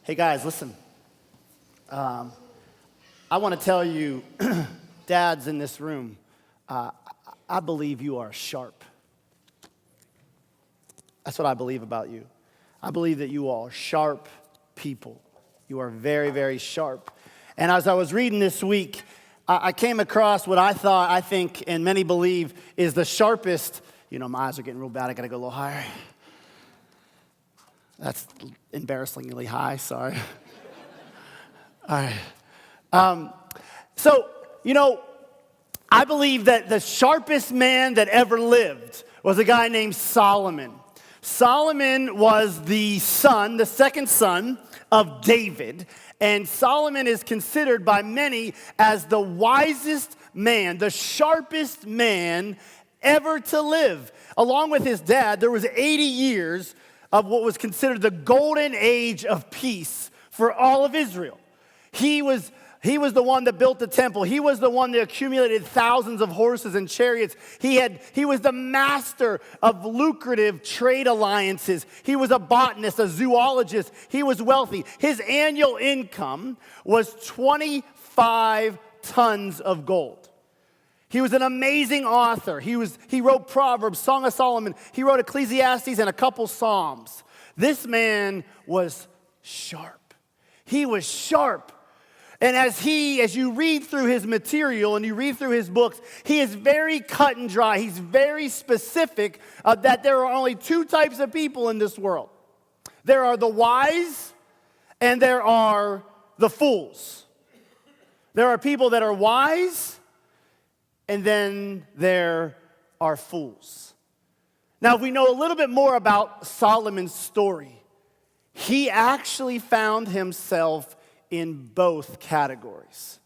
Hey guys, listen. I want to tell you, dads in this room, I believe you are sharp. That's what I believe about you. I believe that you all are sharp people. You are very, very sharp. And as I was reading this week, I came across what I think, and many believe, is the sharpest. My eyes are getting real bad. I got to go a little higher. That's embarrassingly high, sorry. All right. I believe that the sharpest man that ever lived was a guy named Solomon. Solomon was the second son of David. And Solomon is considered by many as the wisest man, the sharpest man ever to live. Along with his dad, there was 80 years of what was considered the golden age of peace for all of Israel. He was the one that built the temple. He was the one that accumulated thousands of horses and chariots. He was the master of lucrative trade alliances. He was a botanist, a zoologist. He was wealthy. His annual income was 25 tons of gold. He was an amazing author. He wrote Proverbs, Song of Solomon. He wrote Ecclesiastes and a couple Psalms. This man was sharp. He was sharp. And as you read through his material and you read through his books, he is very cut and dry. He's very specific that there are only two types of people in this world. There are the wise and there are the fools. There are people that are wise and then there are fools. Now, if we know a little bit more about Solomon's story, he actually found himself in both categories.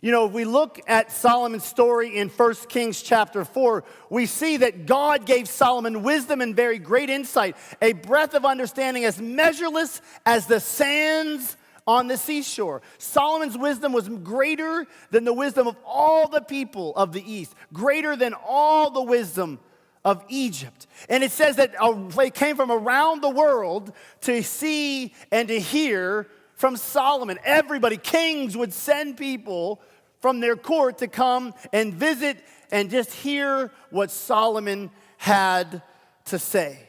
If we look at Solomon's story in 1 Kings chapter 4, we see that God gave Solomon wisdom and very great insight, a breadth of understanding as measureless as the sands on the seashore. Solomon's wisdom was greater than the wisdom of all the people of the East, greater than all the wisdom of Egypt. And it says that they came from around the world to see and to hear from Solomon. Everybody, kings would send people from their court to come and visit and just hear what Solomon had to say.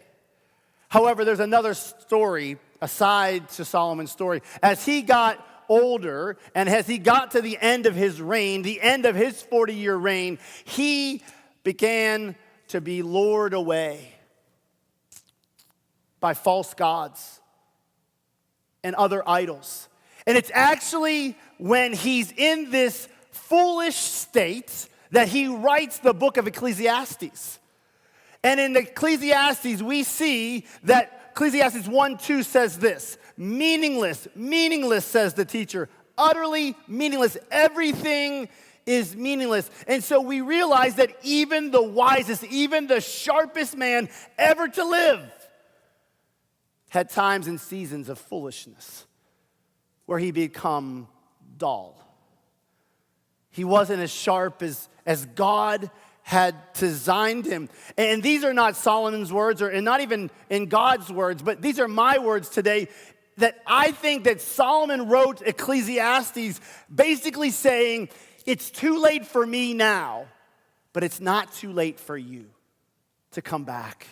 However, there's another story aside to Solomon's story. As he got older and as he got to the end of his reign, the end of his 40-year reign, he began to be lured away by false gods and other idols. And it's actually when he's in this foolish state that he writes the book of Ecclesiastes. And in Ecclesiastes, we see that Ecclesiastes 1:2 says this: meaningless, says the teacher, utterly meaningless. Everything is meaningless. And so we realize that even the wisest, even the sharpest man ever to live had times and seasons of foolishness where he become dull. He wasn't as sharp as God had designed him. And these are not Solomon's words and not even in God's words, but these are my words today, that I think that Solomon wrote Ecclesiastes basically saying, it's too late for me now, but it's not too late for you to come back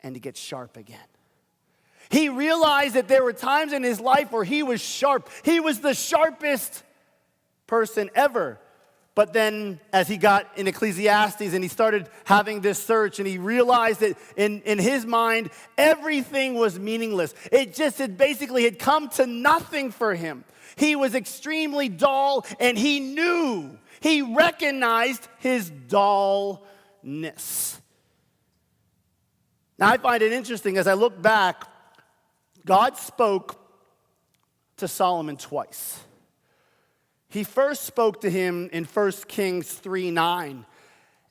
and to get sharp again. He realized that there were times in his life where he was sharp. He was the sharpest person ever. But then as he got in Ecclesiastes and he started having this search and he realized that in his mind, everything was meaningless. It had basically come to nothing for him. He was extremely dull and he recognized his dullness. Now I find it interesting as I look back, God spoke to Solomon twice. He first spoke to him in 1 Kings 3:9.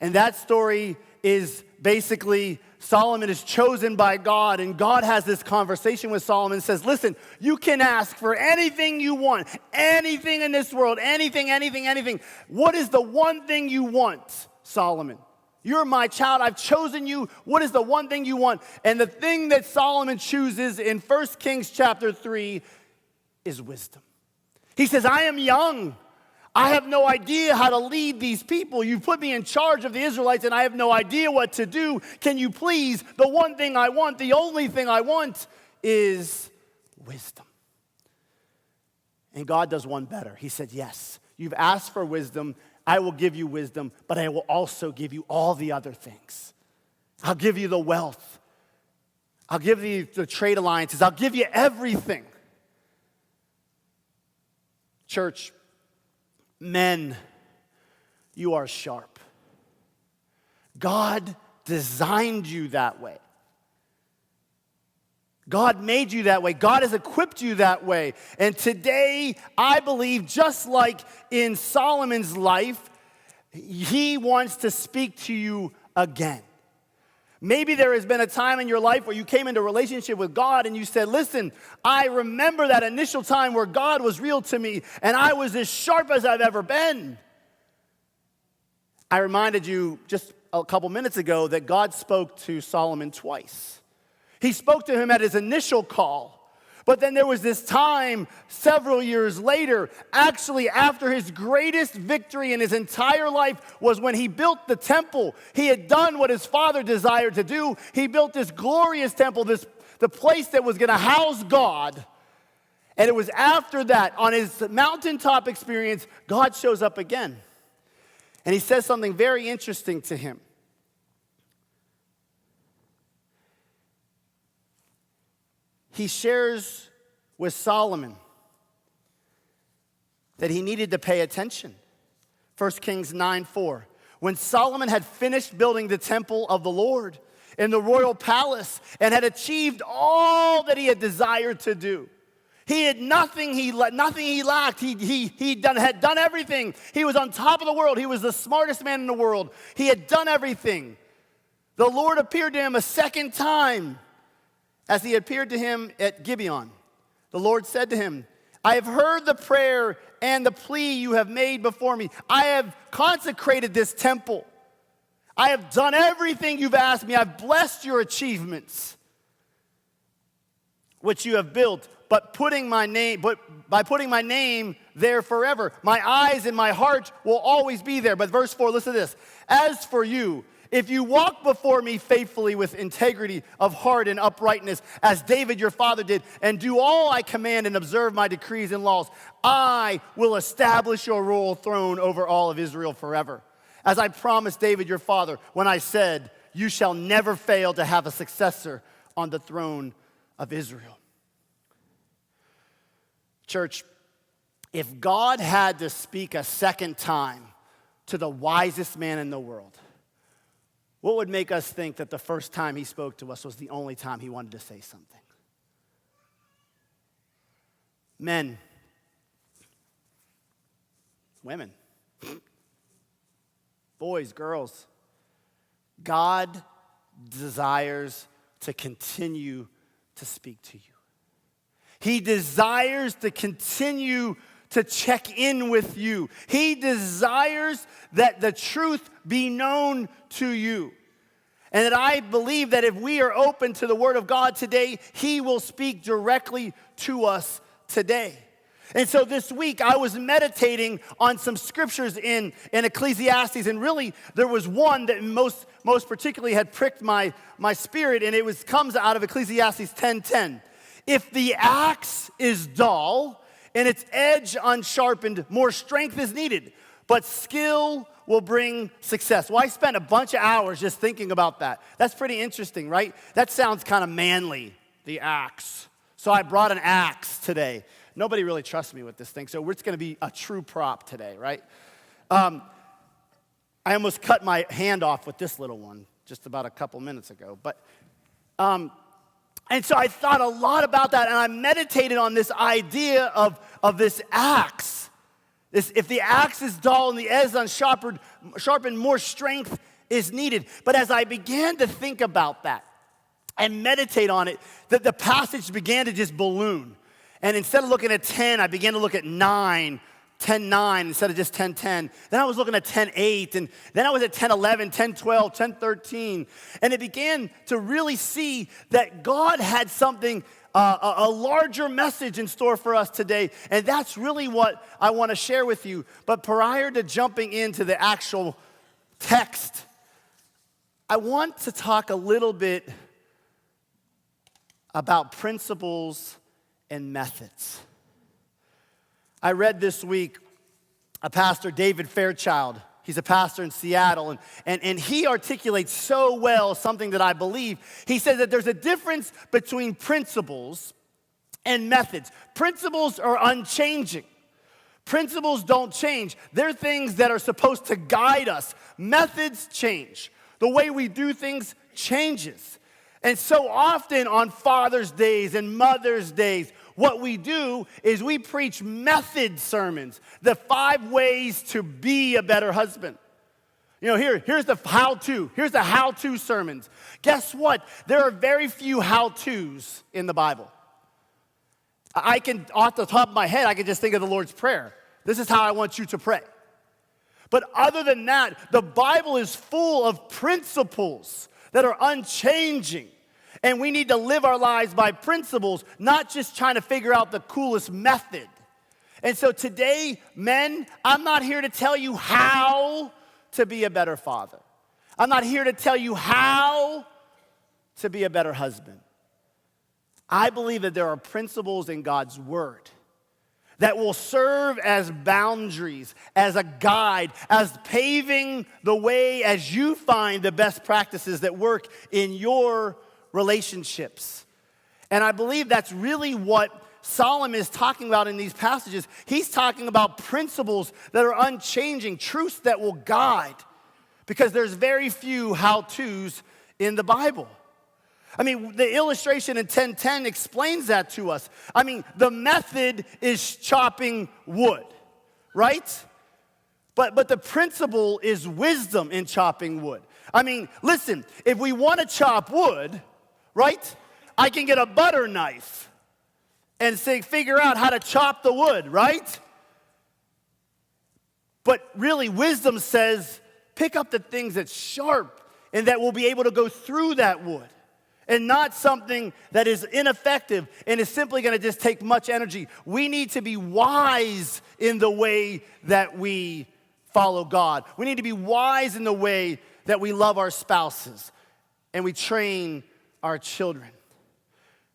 And that story is basically Solomon is chosen by God, and God has this conversation with Solomon and says, listen, you can ask for anything you want, anything in this world, anything. What is the one thing you want, Solomon? You're my child. I've chosen you. What is the one thing you want? And the thing that Solomon chooses in 1 Kings chapter 3 is wisdom. He says, I am young. I have no idea how to lead these people. You put me in charge of the Israelites and I have no idea what to do. Can you please, the one thing I want, the only thing I want is wisdom. And God does one better. He said, yes, you've asked for wisdom. I will give you wisdom, but I will also give you all the other things. I'll give you the wealth. I'll give you the trade alliances. I'll give you everything. Church, men, you are sharp. God designed you that way. God made you that way. God has equipped you that way. And today, I believe, just like in Solomon's life, he wants to speak to you again. Maybe there has been a time in your life where you came into a relationship with God and you said, listen, I remember that initial time where God was real to me and I was as sharp as I've ever been. I reminded you just a couple minutes ago that God spoke to Solomon twice. He spoke to him at his initial call, but then there was this time several years later, actually after his greatest victory in his entire life was when he built the temple. He had done what his father desired to do. He built this glorious temple, the place that was going to house God. And it was after that, on his mountaintop experience, God shows up again. And he says something very interesting to him. He shares with Solomon that he needed to pay attention. 1 Kings 9:4. When Solomon had finished building the temple of the Lord in the royal palace and had achieved all that he had desired to do, he had nothing he lacked. He had done everything. He was on top of the world. He was the smartest man in the world. He had done everything. The Lord appeared to him a second time as he appeared to him at Gibeon. The Lord said to him, I have heard the prayer and the plea you have made before me. I have consecrated this temple. I have done everything you've asked me. I've blessed your achievements, which you have built, by putting my name there forever. My eyes and my heart will always be there. But verse 4, listen to this. As for you, if you walk before me faithfully with integrity of heart and uprightness, as David your father did, and do all I command and observe my decrees and laws, I will establish your royal throne over all of Israel forever. As I promised David your father when I said, you shall never fail to have a successor on the throne of Israel. Church, if God had to speak a second time to the wisest man in the world, what would make us think that the first time he spoke to us was the only time he wanted to say something? Men, women, boys, girls, God desires to continue to speak to you. He desires to continue to check in with you. He desires that the truth be known to you. And that I believe that if we are open to the Word of God today, He will speak directly to us today. And so this week, I was meditating on some scriptures in Ecclesiastes, and really, there was one that most particularly had pricked my spirit, and it comes out of Ecclesiastes 10:10. If the axe is dull and its edge unsharpened, more strength is needed, but skill will bring success. Well, I spent a bunch of hours just thinking about that. That's pretty interesting, right? That sounds kind of manly, the axe. So I brought an axe today. Nobody really trusts me with this thing, so it's going to be a true prop today, right? I almost cut my hand off with this little one just about a couple minutes ago. And so I thought a lot about that, and I meditated on this idea of this axe. If the axe is dull and the edge is unsharpened, more strength is needed. But as I began to think about that and meditate on it, the passage began to just balloon. And instead of looking at 10, I began to look at 9, 10:9 instead of just 10:10. Then I was looking at 10:8, and then I was at 10:11, 10:12, 10:13. And it began to really see that God had something, a larger message in store for us today. And that's really what I want to share with you. But prior to jumping into the actual text, I want to talk a little bit about principles and methods. I read this week a pastor, David Fairchild. He's a pastor in Seattle, and he articulates so well something that I believe. He says that there's a difference between principles and methods. Principles are unchanging. Principles don't change. They're things that are supposed to guide us. Methods change. The way we do things changes. And so often on Father's Days and Mother's Days, what we do is we preach method sermons, the 5 ways to be a better husband. You know, here's the how-to. Here's the how-to sermons. Guess what? There are very few how-tos in the Bible. I can, off the top of my head, I can just think of the Lord's Prayer. This is how I want you to pray. But other than that, the Bible is full of principles that are unchanging. And we need to live our lives by principles, not just trying to figure out the coolest method. And so today, men, I'm not here to tell you how to be a better father. I'm not here to tell you how to be a better husband. I believe that there are principles in God's word that will serve as boundaries, as a guide, as paving the way as you find the best practices that work in your relationships. And I believe that's really what Solomon is talking about in these passages. He's talking about principles that are unchanging, truths that will guide, because there's very few how-tos in the Bible. I mean, the illustration in 10:10 explains that to us. I mean, the method is chopping wood, right? But the principle is wisdom in chopping wood. I mean, listen, if we want to chop wood, right, I can get a butter knife and figure out how to chop the wood, right? But really, wisdom says, pick up the things that's sharp and that will be able to go through that wood, and not something that is ineffective and is simply going to just take much energy. We need to be wise in the way that we follow God. We need to be wise in the way that we love our spouses and we train our children.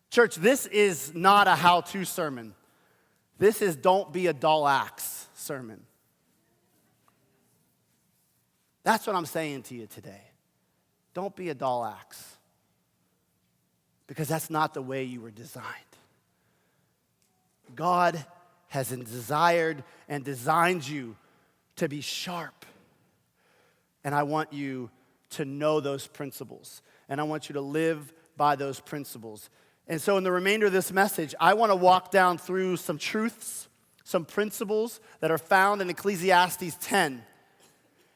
Church, this is not a how-to sermon. This is don't be a dull axe sermon. That's what I'm saying to you today. Don't be a dull axe. Because that's not the way you were designed. God has desired and designed you to be sharp. And I want you to know those principles. And I want you to live by those principles. And so in the remainder of this message, I want to walk down through some truths, some principles that are found in Ecclesiastes 10.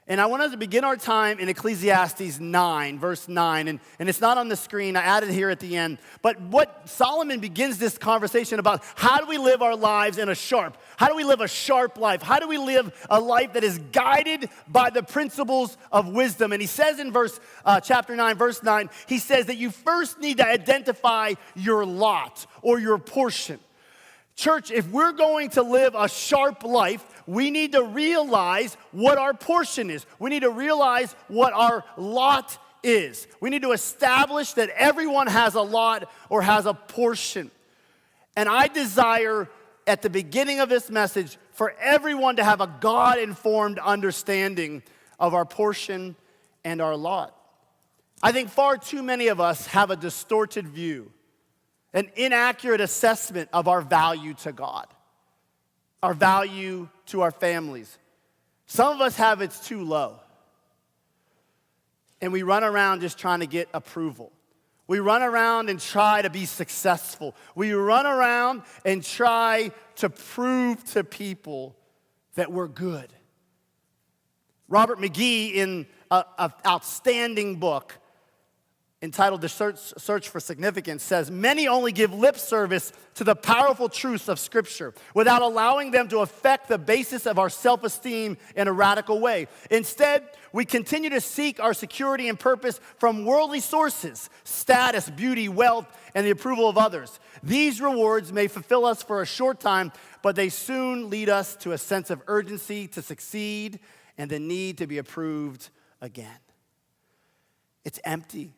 And I want us to begin our time in Ecclesiastes 9, verse 9. And it's not on the screen. I added it here at the end. But what Solomon begins this conversation about, how do we live our lives how do we live a sharp life? How do we live a life that is guided by the principles of wisdom? And he says in chapter 9, verse 9, he says that you first need to identify your lot or your portion. Church, if we're going to live a sharp life, we need to realize what our portion is. We need to realize what our lot is. We need to establish that everyone has a lot or has a portion. And I desire at the beginning of this message for everyone to have a God-informed understanding of our portion and our lot. I think far too many of us have a distorted view, an inaccurate assessment of our value to God, our value to our families. Some of us have it's too low. And we run around just trying to get approval. We run around and try to be successful. We run around and try to prove to people that we're good. Robert McGee, in an outstanding book, entitled The Search for Significance, says, many only give lip service to the powerful truths of Scripture without allowing them to affect the basis of our self-esteem in a radical way. Instead, we continue to seek our security and purpose from worldly sources, status, beauty, wealth, and the approval of others. These rewards may fulfill us for a short time, but they soon lead us to a sense of urgency to succeed and the need to be approved again. It's empty.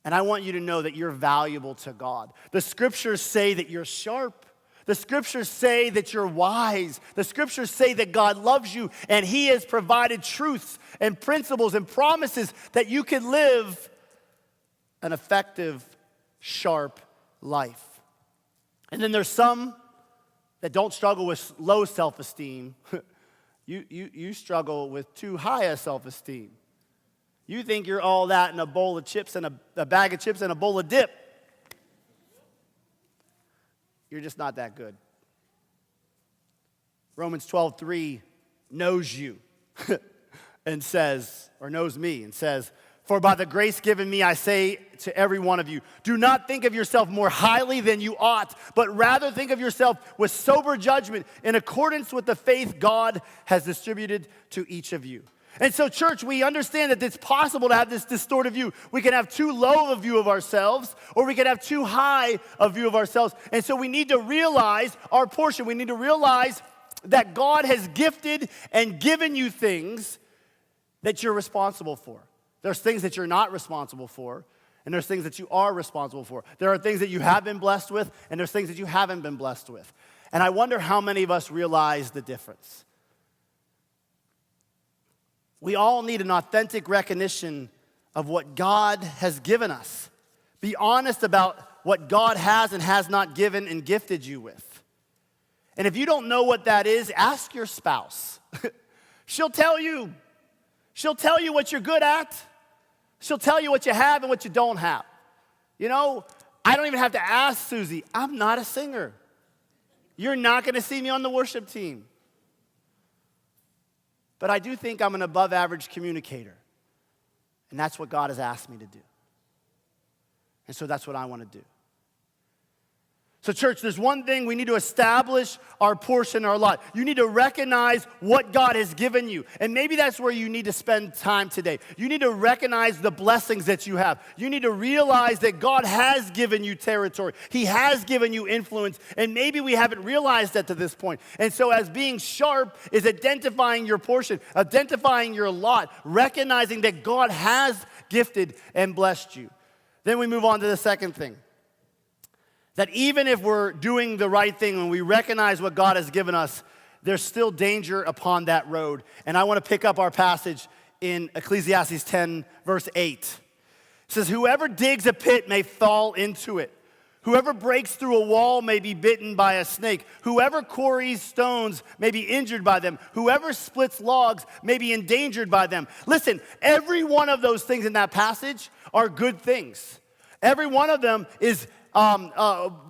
And I want you to know that you're valuable to God. The scriptures say that you're sharp. The scriptures say that you're wise. The scriptures say that God loves you and He has provided truths and principles and promises that you can live an effective, sharp life. And then there's some that don't struggle with low self-esteem. You struggle with too high a self-esteem. You think you're all that in a bowl of chips and a bag of chips and a bowl of dip. You're just not that good. Romans 12:3 knows you and says, or knows me and says, for by the grace given me, I say to every one of you, do not think of yourself more highly than you ought, but rather think of yourself with sober judgment in accordance with the faith God has distributed to each of you. And so, church, we understand that it's possible to have this distorted view. We can have too low a view of ourselves, or we can have too high a view of ourselves. And so we need to realize our portion. We need to realize that God has gifted and given you things that you're responsible for. There's things that you're not responsible for, and there's things that you are responsible for. There are things that you have been blessed with, and there's things that you haven't been blessed with. And I wonder how many of us realize the difference. We all need an authentic recognition of what God has given us. Be honest about what God has and has not given and gifted you with. And if you don't know what that is, ask your spouse. She'll tell you. She'll tell you what you're good at. She'll tell you what you have and what you don't have. You know, I don't even have to ask Susie. I'm not a singer. You're not going to see me on the worship team. But I do think I'm an above average communicator. And that's what God has asked me to do. And so that's what I want to do. So church, there's one thing we need to establish our portion, our lot. You need to recognize what God has given you. And maybe that's where you need to spend time today. You need to recognize the blessings that you have. You need to realize that God has given you territory. He has given you influence. And maybe we haven't realized that to this point. And so as being sharp is identifying your portion, identifying your lot, recognizing that God has gifted and blessed you. Then we move on to the second thing. That even if we're doing the right thing and we recognize what God has given us, there's still danger upon that road. And I want to pick up our passage in Ecclesiastes 10, verse 8. It says, whoever digs a pit may fall into it. Whoever breaks through a wall may be bitten by a snake. Whoever quarries stones may be injured by them. Whoever splits logs may be endangered by them. Listen, every one of those things in that passage are good things. Every one of them is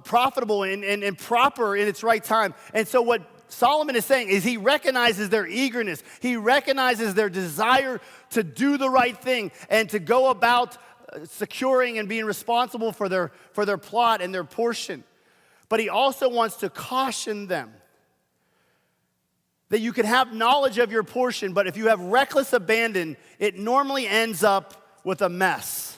profitable and proper in its right time. And so what Solomon is saying is he recognizes their eagerness. He recognizes their desire to do the right thing and to go about securing and being responsible for their plot and their portion. But he also wants to caution them that you can have knowledge of your portion, but if you have reckless abandon, it normally ends up with a mess.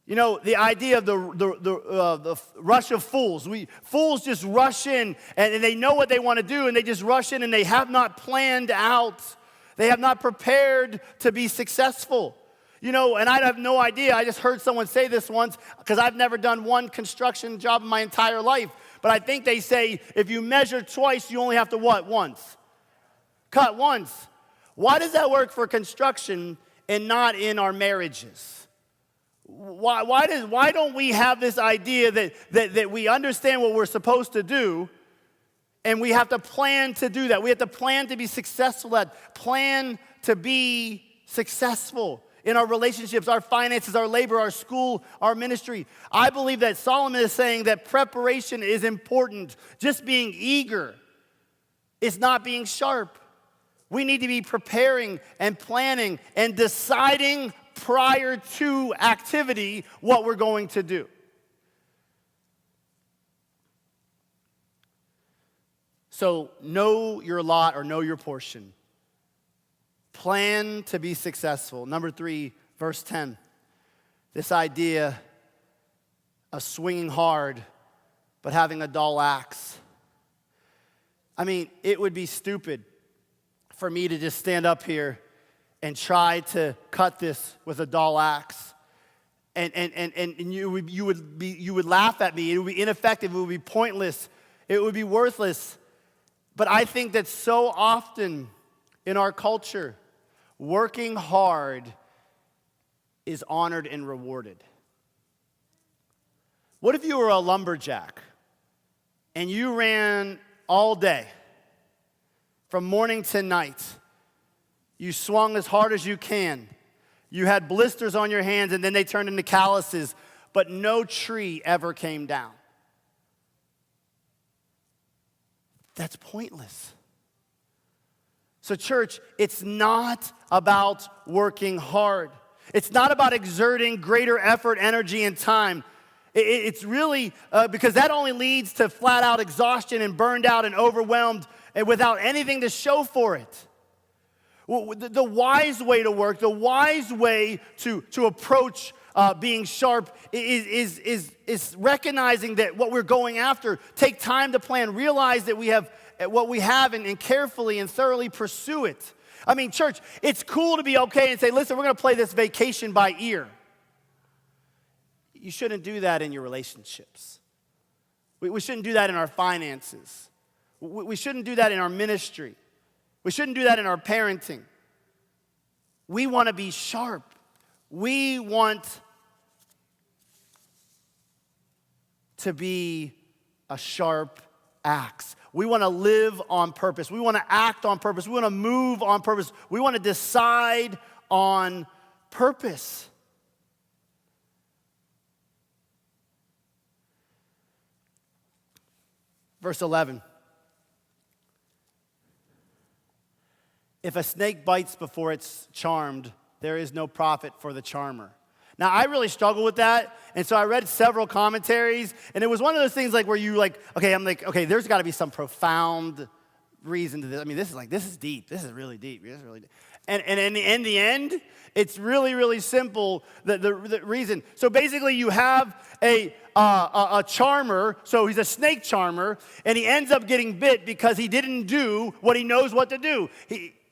You know, the idea of the rush of fools. Fools just rush in, and they know what they want to do, and they just rush in, and they have not planned out. They have not prepared to be successful. You know, and I have no idea. I just heard someone say this once, because I've never done one construction job in my entire life. But I think they say, if you measure twice, you only have to what? Once. Cut once. Why does that work for construction and not in our marriages? Why don't we have this idea that we understand what we're supposed to do, and we have to plan to do that? We have to plan to be successful plan to be successful in our relationships, our finances, our labor, our school, our ministry. I believe that Solomon is saying that preparation is important. Just being eager is not being sharp. We need to be preparing and planning and deciding prior to activity what we're going to do. So know your lot or know your portion. Plan to be successful. Number 3, verse 10. This idea of swinging hard but having a dull axe. I mean, it would be stupid for me to just stand up here and try to cut this with a dull axe. And you would laugh at me. It would be ineffective. It would be pointless. It would be worthless. But I think that so often in our culture, working hard is honored and rewarded. What if you were a lumberjack and you ran all day, from morning to night? You swung as hard as you can. You had blisters on your hands and then they turned into calluses, but no tree ever came down. That's pointless. So church, it's not about working hard. It's not about exerting greater effort, energy, and time. It's really, because that only leads to flat out exhaustion and burned out and overwhelmed and without anything to show for it. The wise way to work, the wise way to approach being sharp is recognizing that what we're going after, take time to plan, realize that we have what we have and carefully and thoroughly pursue it. I mean, church, it's cool to be okay and say, listen, we're going to play this vacation by ear. You shouldn't do that in your relationships. We shouldn't do that in our finances. We shouldn't do that in our ministry. We shouldn't do that in our parenting. We want to be sharp. We want to be a sharp axe. We want to live on purpose. We want to act on purpose. We want to move on purpose. We want to decide on purpose. Verse 11. If a snake bites before it's charmed, there is no profit for the charmer. Now, I really struggle with that, and so I read several commentaries, and it was one of those things like where you okay, there's got to be some profound reason to this. I mean, this is deep. This is really deep. This is really deep. And in the end, it's really, really simple, the reason. So basically, you have a charmer, so he's a snake charmer, and he ends up getting bit because he didn't do what he knows what to do.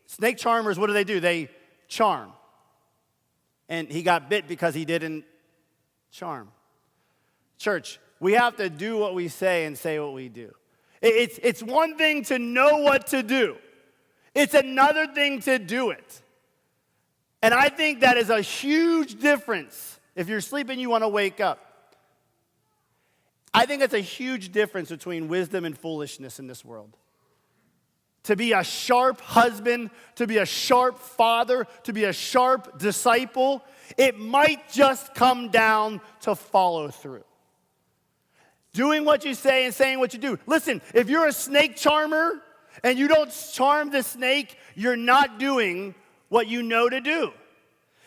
Snake charmers, what do? They charm. And he got bit because he didn't charm. Church, we have to do what we say and say what we do. It's one thing to know what to do. It's another thing to do it. And I think that is a huge difference. If you're sleeping, you want to wake up. I think it's a huge difference between wisdom and foolishness in this world. To be a sharp husband, to be a sharp father, to be a sharp disciple, it might just come down to follow through. Doing what you say and saying what you do. Listen, if you're a snake charmer and you don't charm the snake, you're not doing what you know to do.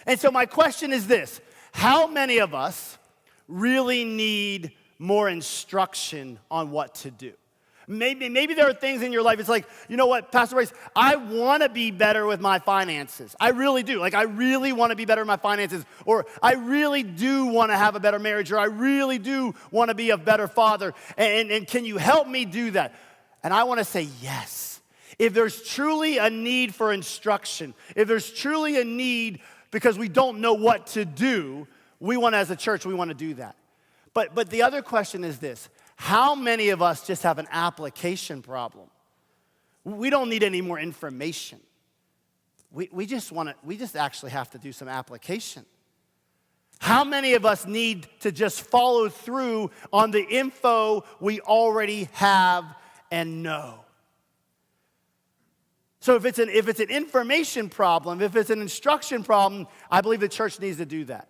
And so my question is this: how many of us really need more instruction on what to do? Maybe there are things in your life, it's like, you know what, Pastor Bryce, I want to be better with my finances. I really do. Like, I really want to be better with my finances. Or I really do want to have a better marriage. Or I really do want to be a better father. And can you help me do that? And I want to say yes. If there's truly a need for instruction, if there's truly a need because we don't know what to do, we want, as a church, we want to do that. But the other question is this: how many of us just have an application problem? We don't need any more information. We just actually have to do some application. How many of us need to just follow through on the info we already have and know? So if it's an information problem, if it's an instruction problem, I believe the church needs to do that.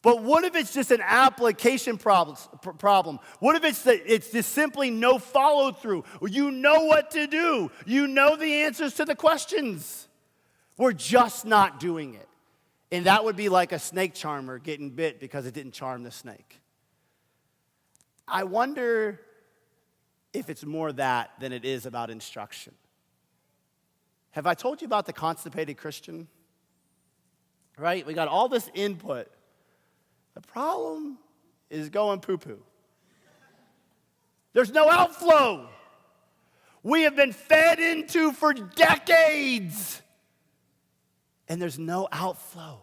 But what if it's just an application problem? What if it's just simply no follow through? You know what to do. You know the answers to the questions. We're just not doing it. And that would be like a snake charmer getting bit because it didn't charm the snake. I wonder if it's more that than it is about instruction. Have I told you about the constipated Christian? Right? We got all this input. The problem is going poo-poo. There's no outflow. We have been fed into for decades. And there's no outflow.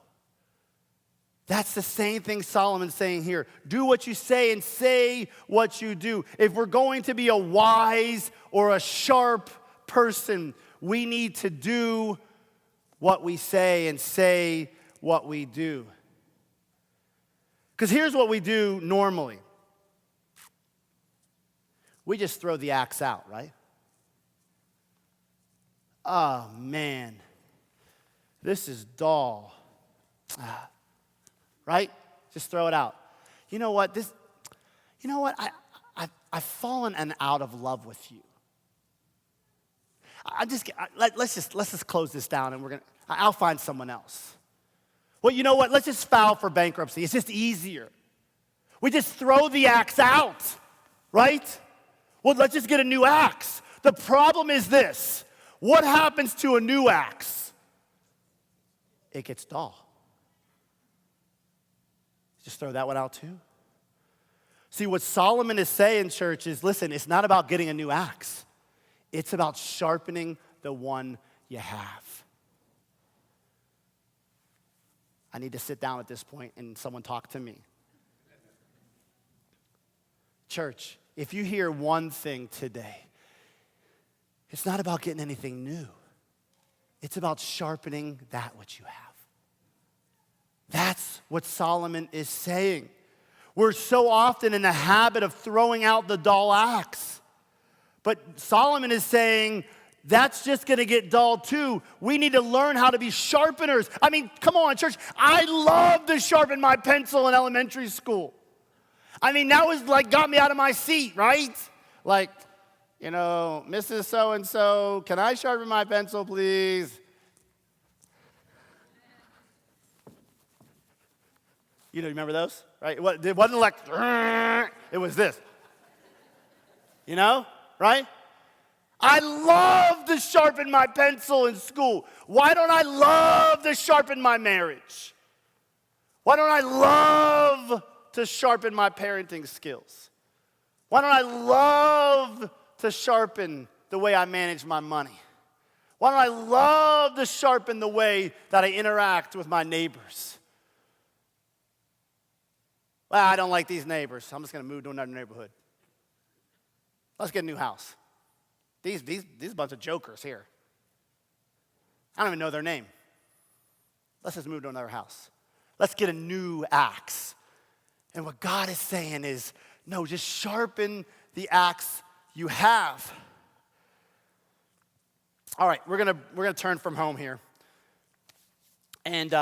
That's the same thing Solomon's saying here. Do what you say and say what you do. If we're going to be a wise or a sharp person, we need to do what we say and say what we do. Because here's what we do normally. We just throw the axe out, right? Oh, man. This is dull. Right? Just throw it out. You know what? I've fallen and out of love with you. Let's just close this down, and I'll find someone else. Well, you know what? Let's just file for bankruptcy. It's just easier. We just throw the axe out, right? Well, let's just get a new axe. The problem is this. What happens to a new axe? It gets dull. Just throw that one out too. See, what Solomon is saying, church, is listen, it's not about getting a new axe. It's about sharpening the one you have. I need to sit down at this point and someone talk to me. Church, if you hear one thing today, it's not about getting anything new. It's about sharpening that which you have. That's what Solomon is saying. We're so often in the habit of throwing out the dull axe. But Solomon is saying, that's just going to get dull too. We need to learn how to be sharpeners. I mean, come on, church. I love to sharpen my pencil in elementary school. I mean, that was like got me out of my seat, right? Like, you know, Mrs. So-and-so, can I sharpen my pencil, please? You know, remember those, right? It wasn't like, it was this. You know, right? I love to sharpen my pencil in school. Why don't I love to sharpen my marriage? Why don't I love to sharpen my parenting skills? Why don't I love to sharpen the way I manage my money? Why don't I love to sharpen the way that I interact with my neighbors? Well, I don't like these neighbors. I'm just going to move to another neighborhood. Let's get a new house. These bunch of jokers here. I don't even know their name. Let's just move to another house. Let's get a new axe. And what God is saying is, no, just sharpen the axe you have. All right, we're gonna turn from home here. And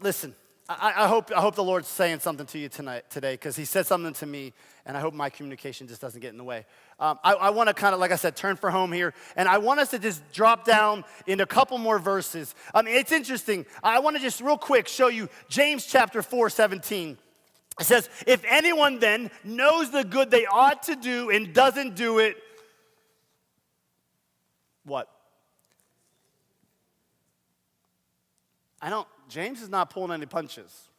listen, I hope the Lord's saying something to you today, because He said something to me, and I hope my communication just doesn't get in the way. I want to kind of, like I said, turn for home here, and I want us to just drop down into a couple more verses. I mean, it's interesting. I want to just real quick show you James chapter 4:17. It says, if anyone then knows the good they ought to do and doesn't do it, what? James is not pulling any punches.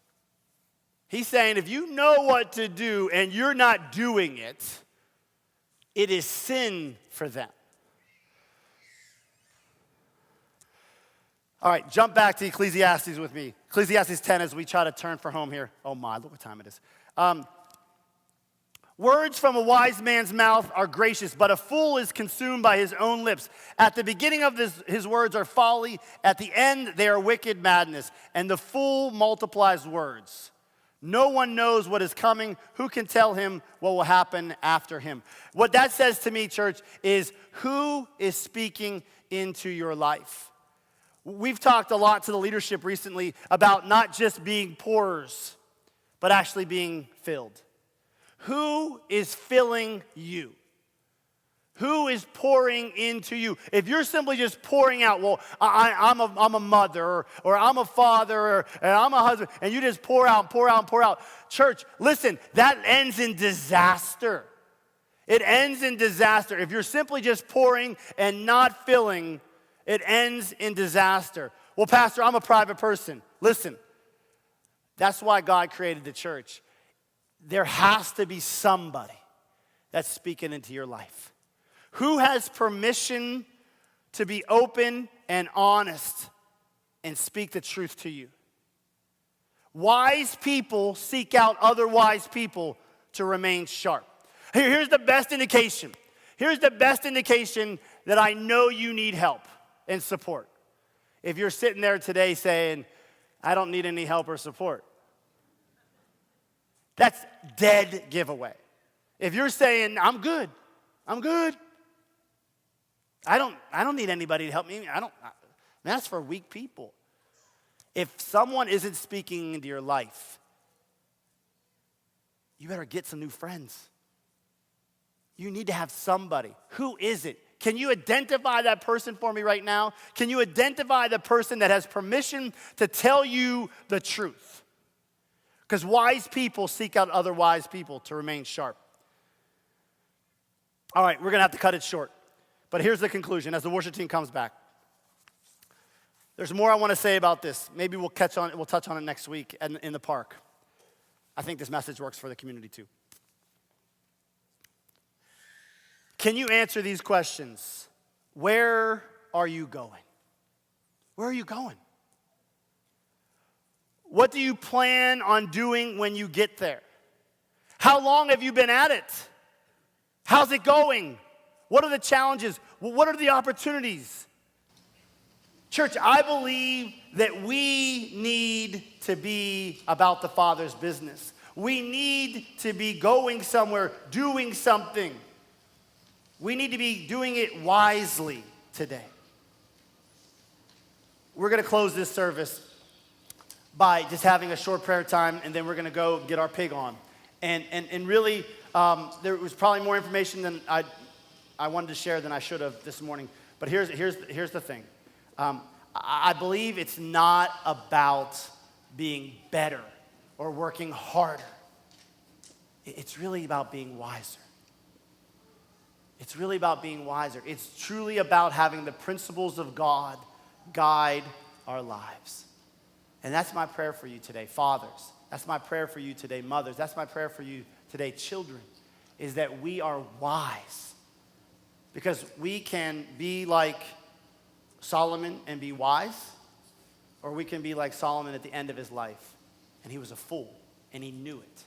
He's saying if you know what to do and you're not doing it, it is sin for them. All right, jump back to Ecclesiastes with me. Ecclesiastes 10 as we try to turn for home here. Oh my, look what time it is. Words from a wise man's mouth are gracious, but a fool is consumed by his own lips. At the beginning of his words are folly. At the end, they are wicked madness. And the fool multiplies words. No one knows what is coming. Who can tell him what will happen after him? What that says to me, church, is who is speaking into your life? We've talked a lot to the leadership recently about not just being pourers, but actually being filled. Who is filling you? Who is pouring into you? If you're simply just pouring out, well, I'm a mother, or I'm a father, and I'm a husband, and you just pour out and pour out and pour out. Church, listen, that ends in disaster. It ends in disaster. If you're simply just pouring and not filling, it ends in disaster. Well, Pastor, I'm a private person. Listen, that's why God created the church. There has to be somebody that's speaking into your life. Who has permission to be open and honest and speak the truth to you? Wise people seek out other wise people to remain sharp. Here's the best indication. Here's the best indication that I know you need help and support. If you're sitting there today saying, I don't need any help or support, that's dead giveaway. If you're saying, I'm good. I don't need anybody to help me. That's for weak people. If someone isn't speaking into your life, you better get some new friends. You need to have somebody. Who is it? Can you identify that person for me right now? Can you identify the person that has permission to tell you the truth? Because wise people seek out other wise people to remain sharp. All right, we're going to have to cut it short. But here's the conclusion as the worship team comes back. There's more I want to say about this. Maybe we'll touch on it next week in the park. I think this message works for the community too. Can you answer these questions? Where are you going? Where are you going? What do you plan on doing when you get there? How long have you been at it? How's it going? What are the challenges? What are the opportunities? Church, I believe that we need to be about the Father's business. We need to be going somewhere, doing something. We need to be doing it wisely today. We're going to close this service by just having a short prayer time, and then we're going to go get our pig on. And really, there was probably more information than I wanted to share than I should have this morning. But here's the thing. I believe it's not about being better or working harder. It's really about being wiser. It's really about being wiser. It's truly about having the principles of God guide our lives. And that's my prayer for you today, fathers. That's my prayer for you today, mothers. That's my prayer for you today, children, is that we are wise. Because we can be like Solomon and be wise, or we can be like Solomon at the end of his life, and he was a fool, and he knew it.